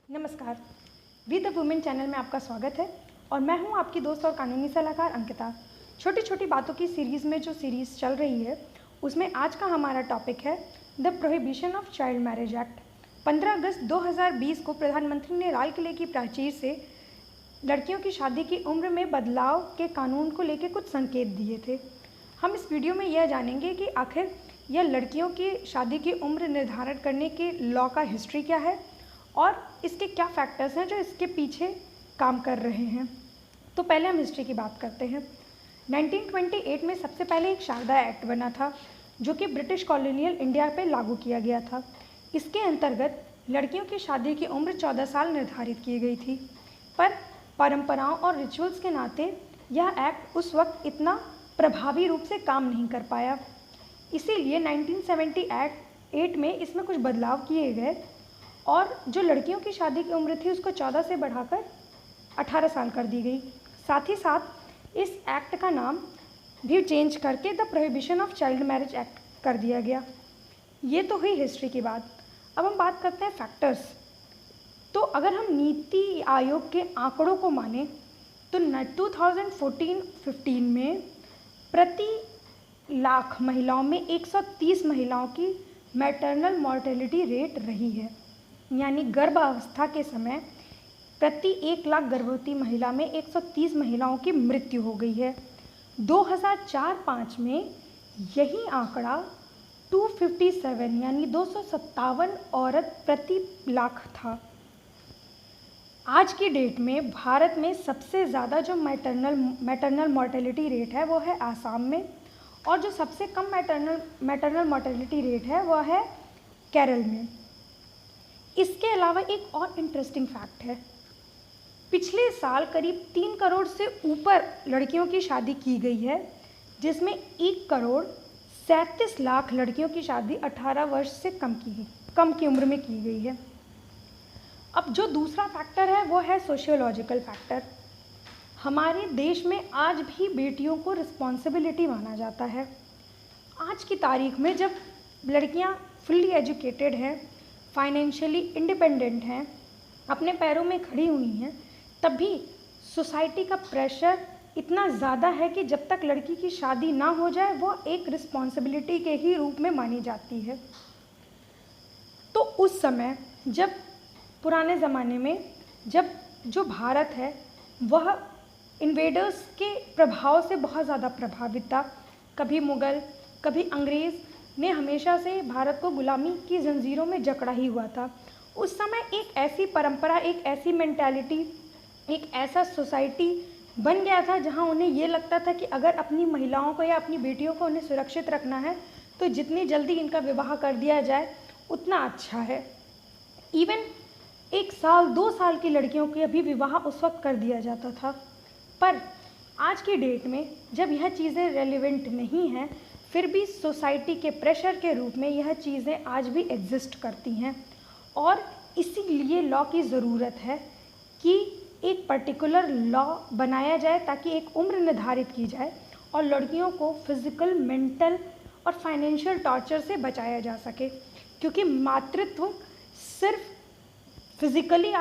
नमस्कार, we the women channel में आपका स्वागत है और मैं हूं आपकी दोस्त और कानूनी सलाहकार अंकिता। छोटी छोटी बातों की सीरीज़ में जो सीरीज़ चल रही है उसमें आज का हमारा टॉपिक है the prohibition of child marriage act. 15 अगस्त 2020 को प्रधानमंत्री ने लाल किले की प्राचीर से लड़कियों की शादी की उम्र में बदलाव के कानून को लेकर कुछ संकेत दिए थे। हम इस वीडियो में यह जानेंगे कि आखिर यह लड़कियों की शादी की उम्र निर्धारण करने के लॉ का हिस्ट्री क्या है और इसके क्या फैक्टर्स हैं जो इसके पीछे काम कर रहे हैं। तो पहले हम हिस्ट्री की बात करते हैं। 1928 में सबसे पहले एक शारदा एक्ट बना था जो कि ब्रिटिश कॉलोनियल इंडिया पे लागू किया गया था। इसके अंतर्गत लड़कियों की शादी की उम्र 14 साल निर्धारित की गई थी, पर परंपराओं और रिचुअल्स के नाते यह एक्ट उस वक्त इतना प्रभावी रूप से काम नहीं कर पाया। इसीलिए 1978 में इसमें कुछ बदलाव किए गए और जो लड़कियों की शादी की उम्र थी उसको 14 से बढ़ाकर 18 साल कर दी गई। साथ ही साथ इस एक्ट का नाम भी चेंज करके the prohibition of child marriage act कर दिया गया। ये तो हुई हिस्ट्री की बात। अब हम बात करते हैं फैक्टर्स। तो अगर हम नीति आयोग के आंकड़ों को माने तो 2014-15 में प्रति लाख महिलाओं में 130 महिलाओं की मैटरनल मॉर्टेलिटी रेट रही है, यानी गर्भावस्था के समय प्रति 1 लाख गर्भवती महिला में 130 महिलाओं की मृत्यु हो गई है। 2004-05 में यही आंकड़ा 257 यानी 257 औरत प्रति लाख था। आज की डेट में भारत में सबसे ज़्यादा जो मैटरनल मॉर्टेलिटी रेट है वो है आसाम में, और जो सबसे कम मैटरनल मॉर्टेलिटी रेट है वह है केरल में। इसके अलावा एक और इंटरेस्टिंग फैक्ट है। पिछले साल करीब 3 करोड़ से ऊपर लड़कियों की शादी की गई है, जिसमें 1 करोड़ 37 लाख लड़कियों की शादी 18 वर्ष से कम की उम्र में की गई है। अब जो दूसरा फैक्टर है वो है सोशियोलॉजिकल फैक्टर। हमारे देश में आज भी बेटियों को रिस्पॉन्सिबिलिटी माना जाता है। आज की तारीख में जब लड़कियां फुल्ली एजुकेटेड हैं, फाइनेंशियली इंडिपेंडेंट हैं, अपने पैरों में खड़ी हुई हैं, तब भी सोसाइटी का प्रेशर इतना ज़्यादा है कि जब तक लड़की की शादी ना हो जाए वो एक रिस्पॉन्सिबिलिटी के ही रूप में मानी जाती है। तो उस समय जब पुराने ज़माने में जब जो भारत है वह इन्वेडर्स के प्रभाव से बहुत ज़्यादा प्रभावित था, कभी मुग़ल कभी अंग्रेज़ ने हमेशा से भारत को गुलामी की जंजीरों में जकड़ा ही हुआ था। उस समय एक ऐसी परंपरा, एक ऐसी मेंटालिटी, एक ऐसा सोसाइटी बन गया था जहां उन्हें ये लगता था कि अगर अपनी महिलाओं को या अपनी बेटियों को उन्हें सुरक्षित रखना है तो जितनी जल्दी इनका विवाह कर दिया जाए उतना अच्छा है। इवन 1 साल 2 साल की लड़कियों के अभी विवाह उस वक्त कर दिया जाता था। पर आज की डेट में जब यह चीज़ें रेलिवेंट नहीं हैं, फिर भी सोसाइटी के प्रेशर के रूप में यह चीज़ें आज भी एग्जिस्ट करती हैं, और इसीलिए लॉ की ज़रूरत है कि एक पर्टिकुलर लॉ बनाया जाए ताकि एक उम्र निर्धारित की जाए और लड़कियों को फिज़िकल, मेंटल और फाइनेंशियल टॉर्चर से बचाया जा सके। क्योंकि मातृत्व सिर्फ फिज़िकली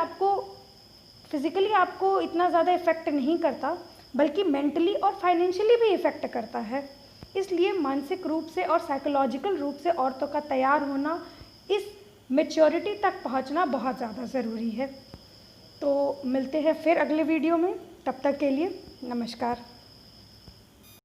आपको इतना ज़्यादा इफ़ेक्ट नहीं करता, बल्कि मेंटली और फाइनेंशियली भी इफ़ेक्ट करता है। इसलिए मानसिक रूप से और साइकोलॉजिकल रूप से औरतों का तैयार होना, इस मैच्योरिटी तक पहुंचना बहुत ज़्यादा ज़रूरी है। तो मिलते हैं फिर अगले वीडियो में, तब तक के लिए नमस्कार।